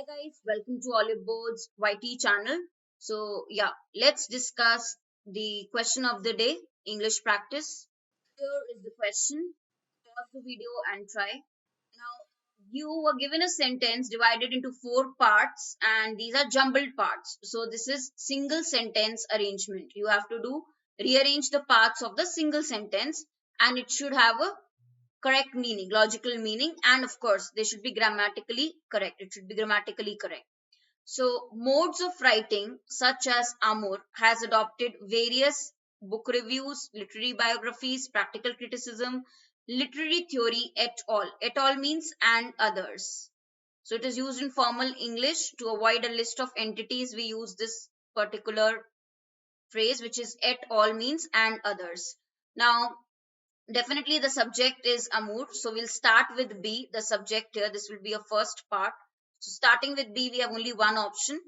Guys, welcome to Oliveboard's YT channel. So yeah, let's discuss the question of the day, English practice. Here is the question. Pause the video and try. Now, you were given a sentence divided into four parts, and these are jumbled parts. So this is single sentence arrangement. You have to do rearrange the parts of the single sentence, and it should have a correct meaning, logical meaning, and of course, they should be grammatically correct. It should be grammatically correct. So, modes of writing, such as Amur, has adopted various book reviews, literary biographies, practical criticism, literary theory, et al. Et al means and others. So, it is used in formal English. To avoid a list of entities, we use this particular phrase, which is et al means and others. Now, definitely the subject is Amur. So we'll start with B, the subject here. This will be a first part. So starting with B, we have only one option.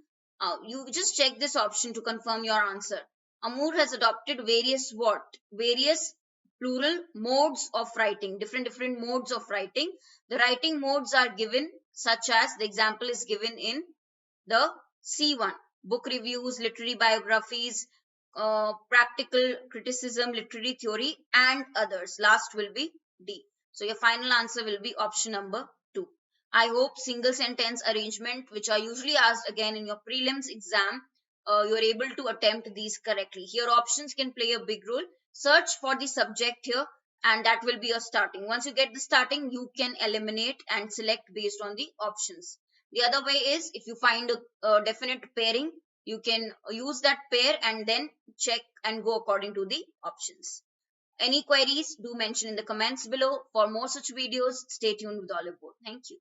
You just check this option to confirm your answer. Amur has adopted various what? Various plural modes of writing, different modes of writing. The writing modes are given such as the example is given in the C1, book reviews, literary biographies, practical criticism, literary theory, and others. Last will be D. So your final answer will be option number 2. I hope single sentence arrangement, which are usually asked again in your prelims exam, you are able to attempt these correctly. Here options can play a big role. Search for the subject here, and that will be your starting. Once you get the starting, you can eliminate and select based on the options. The other way is, if you find a definite pairing, you can use that pair and then check and go according to the options. Any queries, do mention in the comments below. For more such videos, stay tuned with Oliveboard. Thank you.